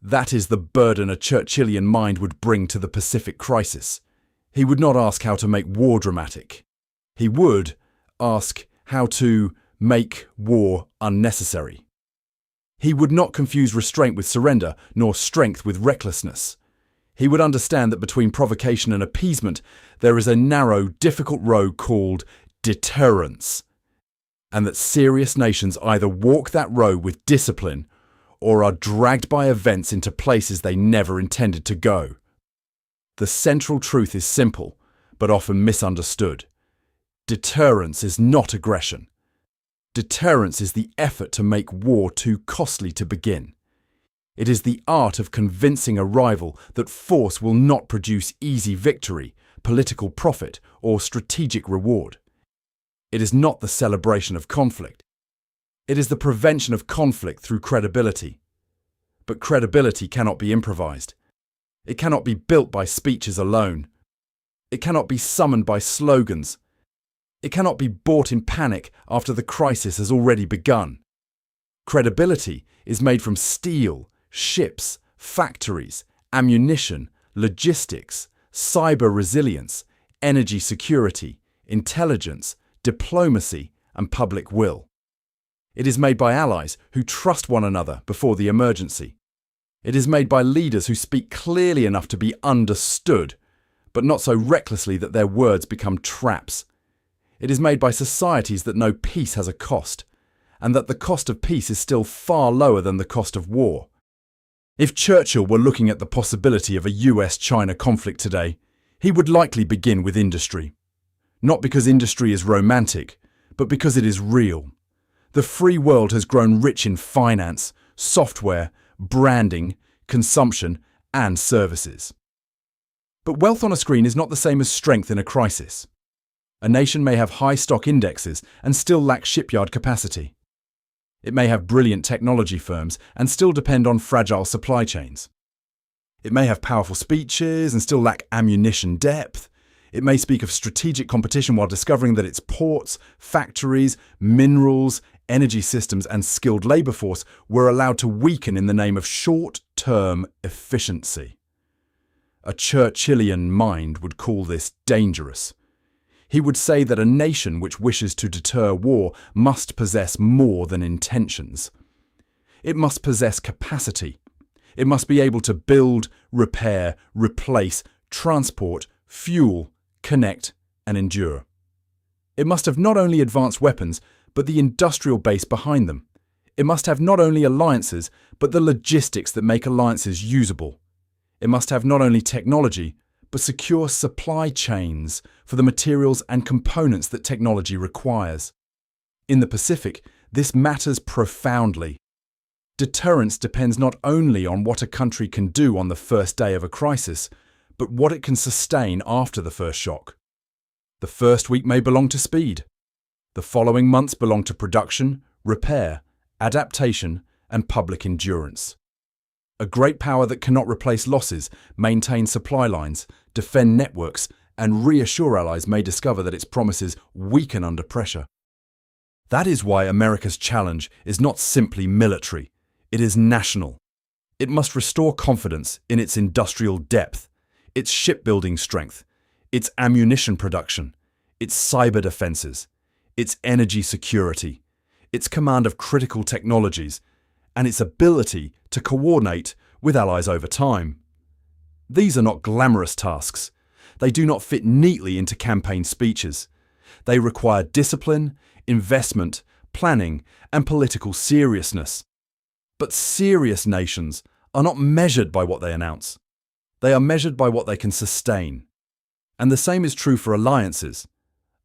That is the burden a Churchillian mind would bring to the Pacific crisis. He would not ask how to make war dramatic. He would ask how to make war unnecessary. He would not confuse restraint with surrender, nor strength with recklessness. He would understand that between provocation and appeasement there is a narrow, difficult road called deterrence, and that serious nations either walk that road with discipline or are dragged by events into places they never intended to go. The central truth is simple, but often misunderstood. Deterrence is not aggression. Deterrence is the effort to make war too costly to begin. It is the art of convincing a rival that force will not produce easy victory, political profit, or strategic reward. It is not the celebration of conflict. It is the prevention of conflict through credibility. But credibility cannot be improvised. It cannot be built by speeches alone. It cannot be summoned by slogans. It cannot be bought in panic after the crisis has already begun. Credibility is made from steel, ships, factories, ammunition, logistics, cyber resilience, energy security, intelligence, diplomacy, and public will. It is made by allies who trust one another before the emergency. It is made by leaders who speak clearly enough to be understood, but not so recklessly that their words become traps. It is made by societies that know peace has a cost, and that the cost of peace is still far lower than the cost of war. If Churchill were looking at the possibility of a U.S. China conflict today, he would likely begin with industry. Not because industry is romantic, but because it is real. The free world has grown rich in finance, software, branding, consumption, and services. But wealth on a screen is not the same as strength in a crisis. A nation may have high stock indexes and still lack shipyard capacity. It may have brilliant technology firms and still depend on fragile supply chains. It may have powerful speeches and still lack ammunition depth. It may speak of strategic competition while discovering that its ports, factories, minerals, energy systems and skilled labour force were allowed to weaken in the name of short-term efficiency. A Churchillian mind would call this dangerous. He would say that a nation which wishes to deter war must possess more than intentions. It must possess capacity. It must be able to build, repair, replace, transport, fuel, connect, and endure. It must have not only advanced weapons, but the industrial base behind them. It must have not only alliances, but the logistics that make alliances usable. It must have not only technology, but secure supply chains for the materials and components that technology requires. In the Pacific, this matters profoundly. Deterrence depends not only on what a country can do on the first day of a crisis, but what it can sustain after the first shock. The first week may belong to speed. The following months belong to production, repair, adaptation, and public endurance. A great power that cannot replace losses, maintain supply lines, defend networks, and reassure allies may discover that its promises weaken under pressure. That is why America's challenge is not simply military, it is national. It must restore confidence in its industrial depth, its shipbuilding strength, its ammunition production, its cyber defenses, its energy security, its command of critical technologies, and its ability to coordinate with allies over time. These are not glamorous tasks. They do not fit neatly into campaign speeches. They require discipline, investment, planning, and political seriousness. But serious nations are not measured by what they announce. They are measured by what they can sustain. And the same is true for alliances.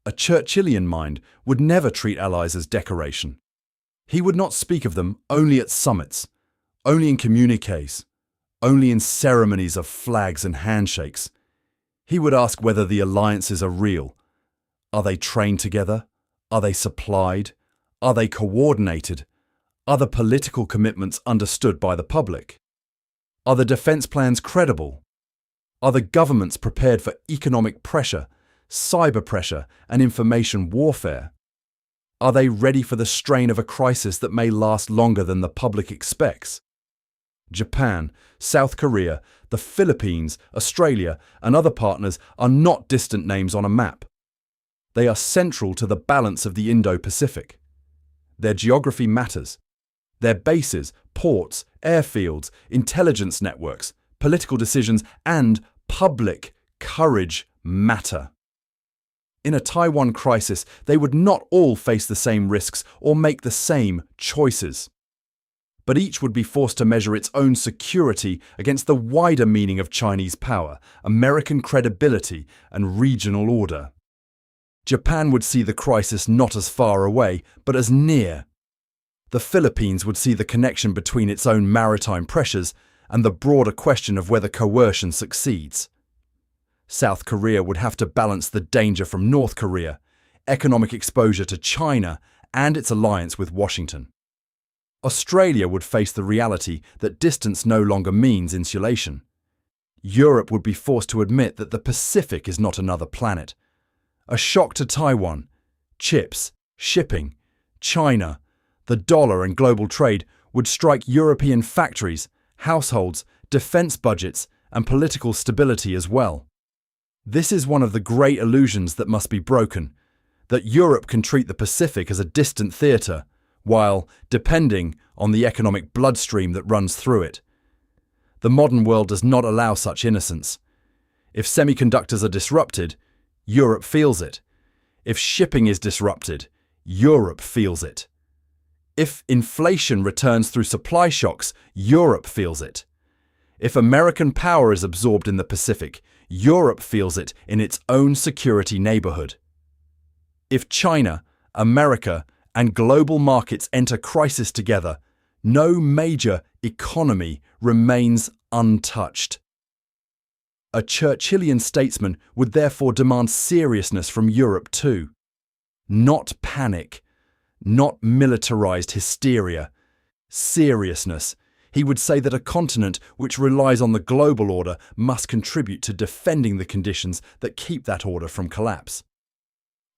A Churchillian mind would never treat allies as decoration. He would not speak of them only at summits, only in communiques, only in ceremonies of flags and handshakes. He would ask whether the alliances are real. Are they trained together? Are they supplied? Are they coordinated? Are the political commitments understood by the public? Are the defence plans credible? Are the governments prepared for economic pressure, cyber pressure, and information warfare? Are they ready for the strain of a crisis that may last longer than the public expects? Japan, South Korea, the Philippines, Australia, and other partners are not distant names on a map. They are central to the balance of the Indo-Pacific. Their geography matters. Their bases, ports, airfields, intelligence networks, political decisions, and public courage matter. In a Taiwan crisis, they would not all face the same risks or make the same choices. But each would be forced to measure its own security against the wider meaning of Chinese power, American credibility, and regional order. Japan would see the crisis not as far away, but as near. The Philippines would see the connection between its own maritime pressures and the broader question of whether coercion succeeds. South Korea would have to balance the danger from North Korea, economic exposure to China, and its alliance with Washington. Australia would face the reality that distance no longer means insulation. Europe would be forced to admit that the Pacific is not another planet. A shock to Taiwan, chips, shipping, China, the dollar and global trade would strike European factories, households, defence budgets, and political stability as well. This is one of the great illusions that must be broken, that Europe can treat the Pacific as a distant theatre, while depending on the economic bloodstream that runs through it. The modern world does not allow such innocence. If semiconductors are disrupted, Europe feels it. If shipping is disrupted, Europe feels it. If inflation returns through supply shocks, Europe feels it. If American power is absorbed in the Pacific, Europe feels it in its own security neighbourhood. If China, America, and global markets enter crisis together, no major economy remains untouched. A Churchillian statesman would therefore demand seriousness from Europe too. Not panic, not militarized hysteria. Seriousness. He would say that a continent which relies on the global order must contribute to defending the conditions that keep that order from collapse.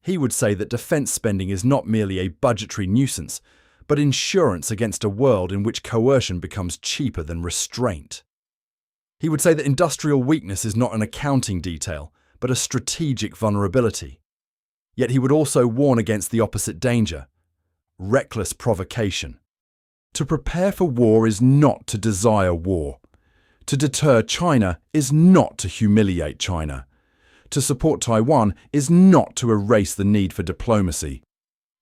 He would say that defense spending is not merely a budgetary nuisance, but insurance against a world in which coercion becomes cheaper than restraint. He would say that industrial weakness is not an accounting detail, but a strategic vulnerability. Yet he would also warn against the opposite danger: reckless provocation. To prepare for war is not to desire war. To deter China is not to humiliate China. To support Taiwan is not to erase the need for diplomacy.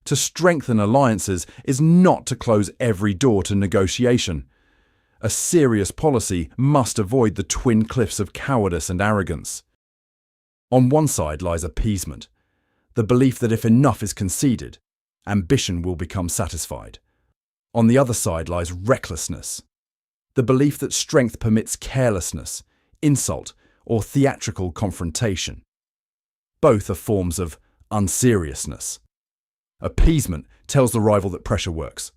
To strengthen alliances is not to close every door to negotiation. A serious policy must avoid the twin cliffs of cowardice and arrogance. On one side lies appeasement, the belief that if enough is conceded, ambition will become satisfied. On the other side lies recklessness, the belief that strength permits carelessness, insult, or theatrical confrontation. Both are forms of unseriousness. Appeasement tells the rival that pressure works.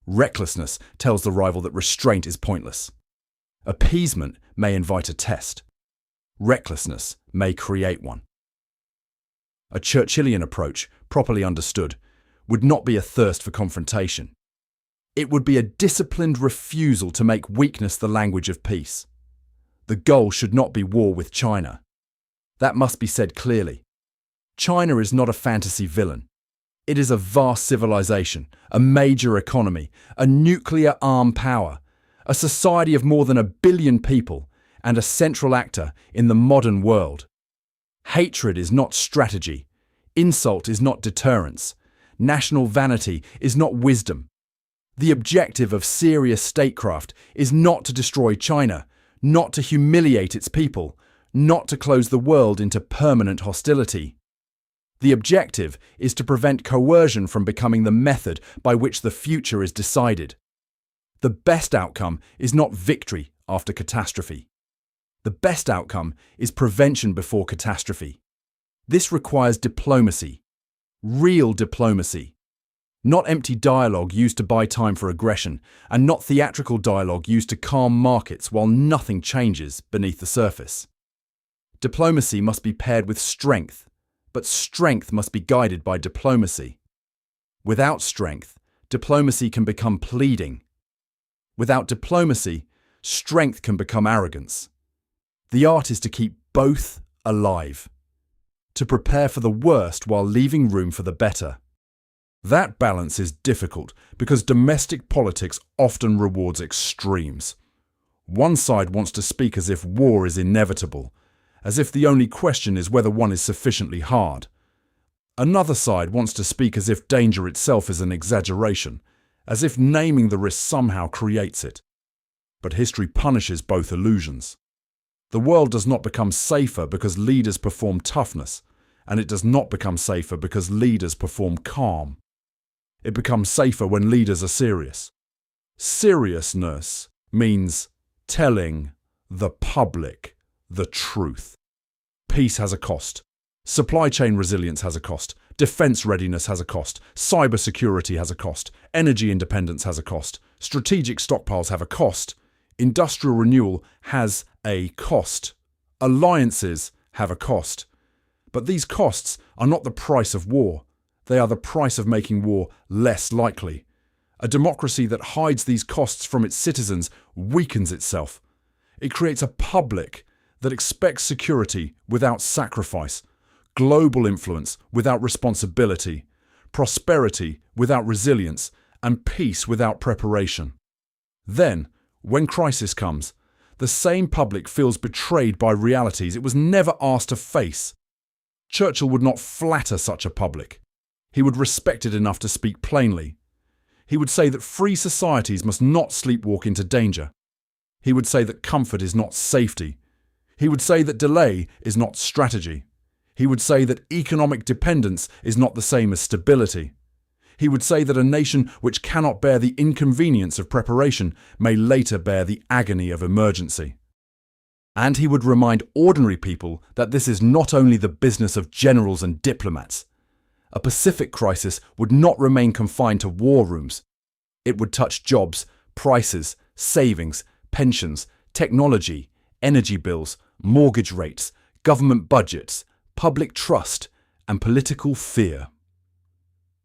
Recklessness tells the rival that restraint is pointless. Appeasement may invite a test. Recklessness may create one. A Churchillian approach, properly understood, would not be a thirst for confrontation. It would be a disciplined refusal to make weakness the language of peace. The goal should not be war with China. That must be said clearly. China is not a fantasy villain. It is a vast civilization, a major economy, a nuclear armed power, a society of more than 1 billion people, and a central actor in the modern world. Hatred is not strategy. Insult is not deterrence. National vanity is not wisdom. The objective of serious statecraft is not to destroy China, not to humiliate its people, not to close the world into permanent hostility. The objective is to prevent coercion from becoming the method by which the future is decided. The best outcome is not victory after catastrophe. The best outcome is prevention before catastrophe. This requires diplomacy, real diplomacy. Not empty dialogue used to buy time for aggression, and not theatrical dialogue used to calm markets while nothing changes beneath the surface. Diplomacy must be paired with strength, but strength must be guided by diplomacy. Without strength, diplomacy can become pleading. Without diplomacy, strength can become arrogance. The art is to keep both alive, to prepare for the worst while leaving room for the better. That balance is difficult because domestic politics often rewards extremes. One side wants to speak as if war is inevitable, as if the only question is whether one is sufficiently hard. Another side wants to speak as if danger itself is an exaggeration, as if naming the risk somehow creates it. But history punishes both illusions. The world does not become safer because leaders perform toughness, and it does not become safer because leaders perform calm. It becomes safer when leaders are serious. Seriousness means telling the public the truth. Peace has a cost. Supply chain resilience has a cost. Defense readiness has a cost. Cybersecurity has a cost. Energy independence has a cost. Strategic stockpiles have a cost. Industrial renewal has a cost. Alliances have a cost. But these costs are not the price of war. They are the price of making war less likely. A democracy that hides these costs from its citizens weakens itself. It creates a public that expects security without sacrifice, global influence without responsibility, prosperity without resilience, and peace without preparation. Then, when crisis comes, the same public feels betrayed by realities it was never asked to face. Churchill would not flatter such a public. He would respect it enough to speak plainly. He would say that free societies must not sleepwalk into danger. He would say that comfort is not safety. He would say that delay is not strategy. He would say that economic dependence is not the same as stability. He would say that a nation which cannot bear the inconvenience of preparation may later bear the agony of emergency. And he would remind ordinary people that this is not only the business of generals and diplomats. A Pacific crisis would not remain confined to war rooms. It would touch jobs, prices, savings, pensions, technology, energy bills, mortgage rates, government budgets, public trust, and political fear.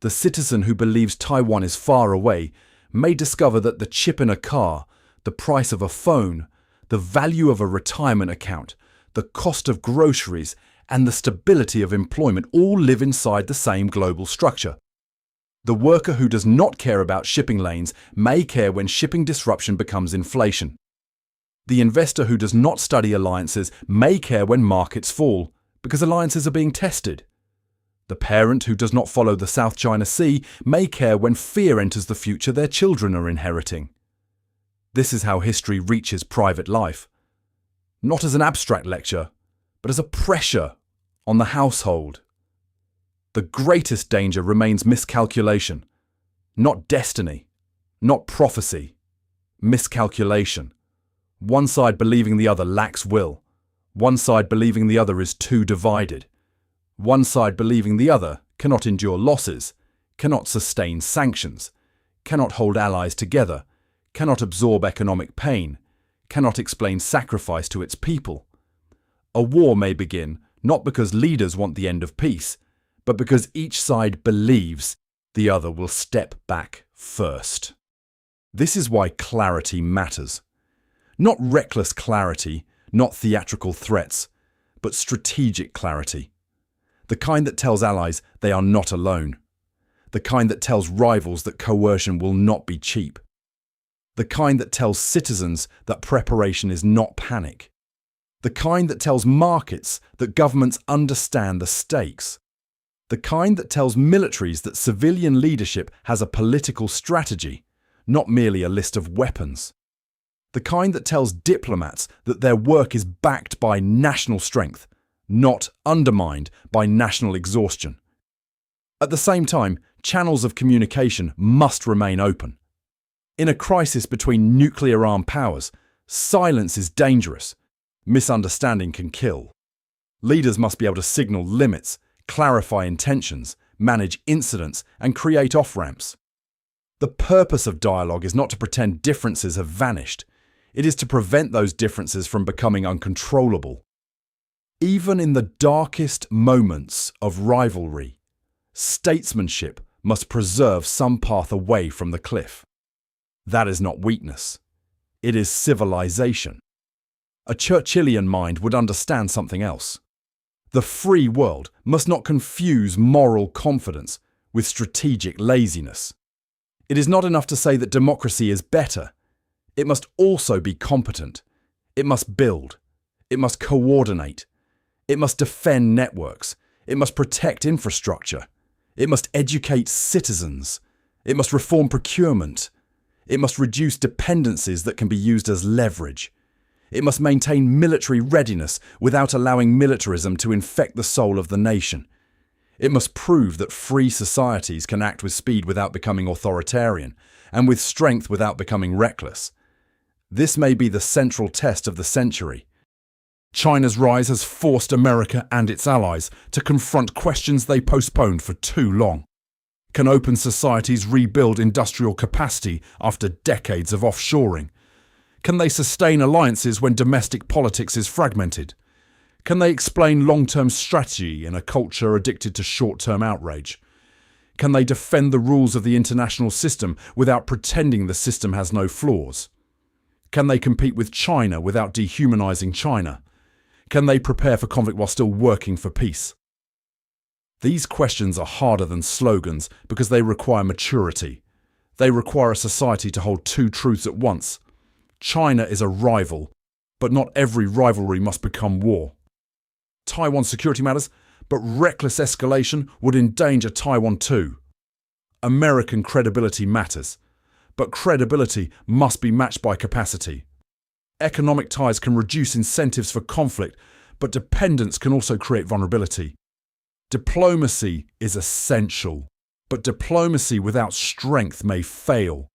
The citizen who believes Taiwan is far away may discover that the chip in a car, the price of a phone, the value of a retirement account, the cost of groceries, and the stability of employment all live inside the same global structure. The worker who does not care about shipping lanes may care when shipping disruption becomes inflation. The investor who does not study alliances may care when markets fall, because alliances are being tested. The parent who does not follow the South China Sea may care when fear enters the future their children are inheriting. This is how history reaches private life. Not as an abstract lecture, but as a pressure on the household. The greatest danger remains miscalculation, not destiny, not prophecy. Miscalculation. One side believing the other lacks will. One side believing the other is too divided. One side believing the other cannot endure losses, cannot sustain sanctions, cannot hold allies together, cannot absorb economic pain, cannot explain sacrifice to its people. A war may begin not because leaders want the end of peace, but because each side believes the other will step back first. This is why clarity matters. Not reckless clarity, not theatrical threats, but strategic clarity. The kind that tells allies they are not alone. The kind that tells rivals that coercion will not be cheap. The kind that tells citizens that preparation is not panic. The kind that tells markets that governments understand the stakes. The kind that tells militaries that civilian leadership has a political strategy, not merely a list of weapons. The kind that tells diplomats that their work is backed by national strength, not undermined by national exhaustion. At the same time, channels of communication must remain open. In a crisis between nuclear-armed powers, silence is dangerous. Misunderstanding can kill. Leaders must be able to signal limits, clarify intentions, manage incidents, and create off-ramps. The purpose of dialogue is not to pretend differences have vanished. It is to prevent those differences from becoming uncontrollable. Even in the darkest moments of rivalry, statesmanship must preserve some path away from the cliff. That is not weakness. It is civilization. A Churchillian mind would understand something else. The free world must not confuse moral confidence with strategic laziness. It is not enough to say that democracy is better. It must also be competent. It must build. It must coordinate. It must defend networks. It must protect infrastructure. It must educate citizens. It must reform procurement. It must reduce dependencies that can be used as leverage. It must maintain military readiness without allowing militarism to infect the soul of the nation. It must prove that free societies can act with speed without becoming authoritarian, and with strength without becoming reckless. This may be the central test of the century. China's rise has forced America and its allies to confront questions they postponed for too long. Can open societies rebuild industrial capacity after decades of offshoring? Can they sustain alliances when domestic politics is fragmented? Can they explain long-term strategy in a culture addicted to short-term outrage? Can they defend the rules of the international system without pretending the system has no flaws? Can they compete with China without dehumanizing China? Can they prepare for conflict while still working for peace? These questions are harder than slogans because they require maturity. They require a society to hold two truths at once. China is a rival, but not every rivalry must become war. Taiwan security matters, but reckless escalation would endanger Taiwan too. American credibility matters, but credibility must be matched by capacity. Economic ties can reduce incentives for conflict, but dependence can also create vulnerability. Diplomacy is essential, but diplomacy without strength may fail.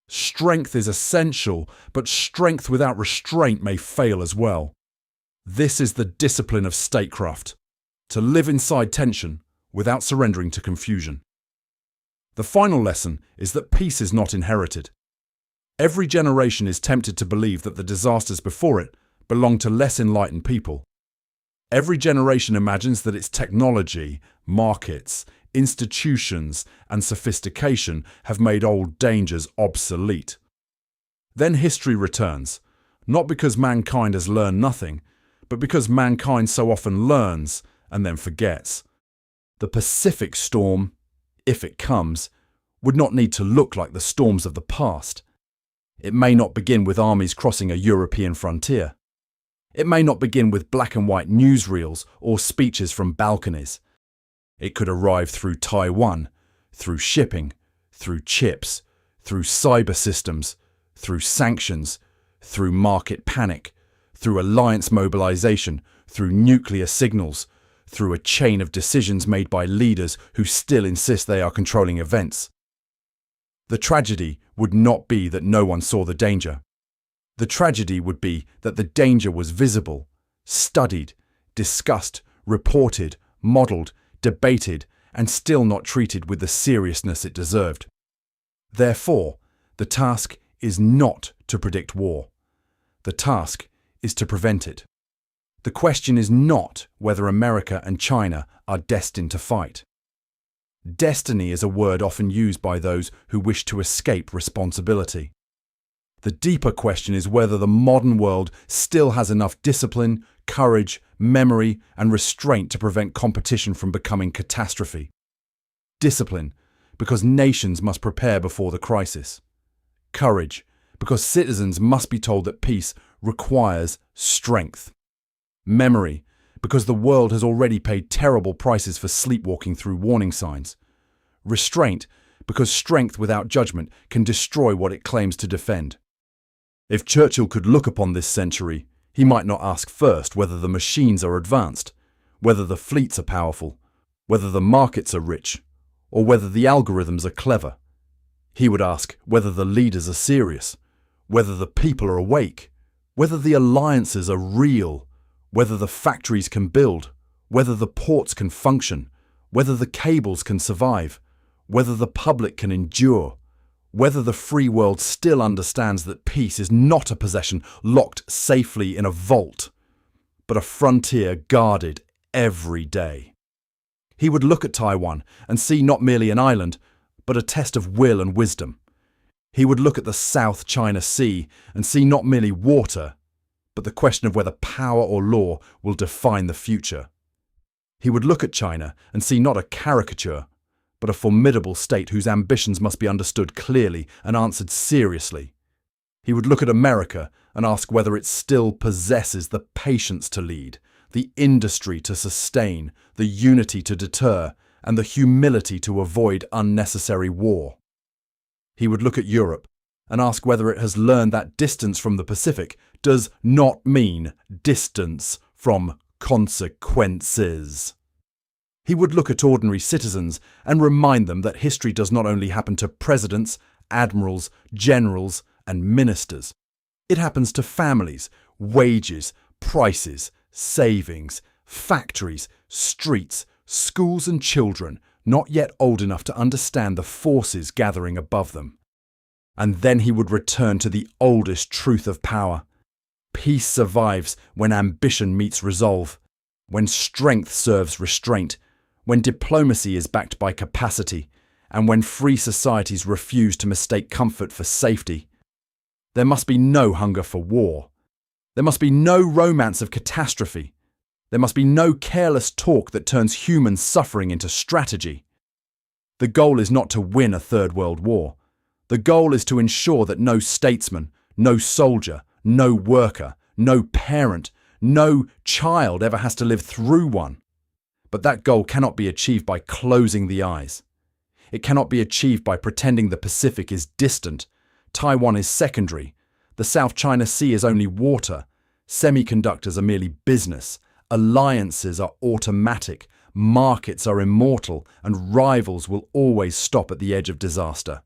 Strength is essential, but strength without restraint may fail as well. This is the discipline of statecraft, to live inside tension without surrendering to confusion. The final lesson is that peace is not inherited. Every generation is tempted to believe that the disasters before it belong to less enlightened people. Every generation imagines that its technology, markets, institutions, and sophistication have made old dangers obsolete. Then history returns, not because mankind has learned nothing, but because mankind so often learns and then forgets. The Pacific storm, if it comes, would not need to look like the storms of the past. It may not begin with armies crossing a European frontier. It may not begin with black and white newsreels or speeches from balconies. It could arrive through Taiwan, through shipping, through chips, through cyber systems, through sanctions, through market panic, through alliance mobilization, through nuclear signals, through a chain of decisions made by leaders who still insist they are controlling events. The tragedy would not be that no one saw the danger. The tragedy would be that the danger was visible, studied, discussed, reported, modelled, debated, and still not treated with the seriousness it deserved. Therefore, the task is not to predict war. The task is to prevent it. The question is not whether America and China are destined to fight. Destiny is a word often used by those who wish to escape responsibility. The deeper question is whether the modern world still has enough discipline, courage, memory, and restraint to prevent competition from becoming catastrophe. Discipline, because nations must prepare before the crisis. Courage, because citizens must be told that peace requires strength. Memory, because the world has already paid terrible prices for sleepwalking through warning signs. Restraint, because strength without judgment can destroy what it claims to defend. If Churchill could look upon this century, he might not ask first whether the machines are advanced, whether the fleets are powerful, whether the markets are rich, or whether the algorithms are clever. He would ask whether the leaders are serious, whether the people are awake, whether the alliances are real, whether the factories can build, whether the ports can function, whether the cables can survive, whether the public can endure, whether the free world still understands that peace is not a possession locked safely in a vault, but a frontier guarded every day. He would look at Taiwan and see not merely an island, but a test of will and wisdom. He would look at the South China Sea and see not merely water, but the question of whether power or law will define the future. He would look at China and see not a caricature, but a formidable state whose ambitions must be understood clearly and answered seriously. He would look at America and ask whether it still possesses the patience to lead, the industry to sustain, the unity to deter, and the humility to avoid unnecessary war. He would look at Europe and ask whether it has learned that distance from the Pacific does not mean distance from consequences. He would look at ordinary citizens and remind them that history does not only happen to presidents, admirals, generals, and ministers. It happens to families, wages, prices, savings, factories, streets, schools and children not yet old enough to understand the forces gathering above them. And then he would return to the oldest truth of power. Peace survives when ambition meets resolve, when strength serves restraint, when diplomacy is backed by capacity, and when free societies refuse to mistake comfort for safety. There must be no hunger for war. There must be no romance of catastrophe. There must be no careless talk that turns human suffering into strategy. The goal is not to win a third world war. The goal is to ensure that no statesman, no soldier, no worker, no parent, no child ever has to live through one. But that goal cannot be achieved by closing the eyes. It cannot be achieved by pretending the Pacific is distant. Taiwan is secondary. The South China Sea is only water. Semiconductors are merely business. Alliances are automatic. Markets are immortal, and rivals will always stop at the edge of disaster.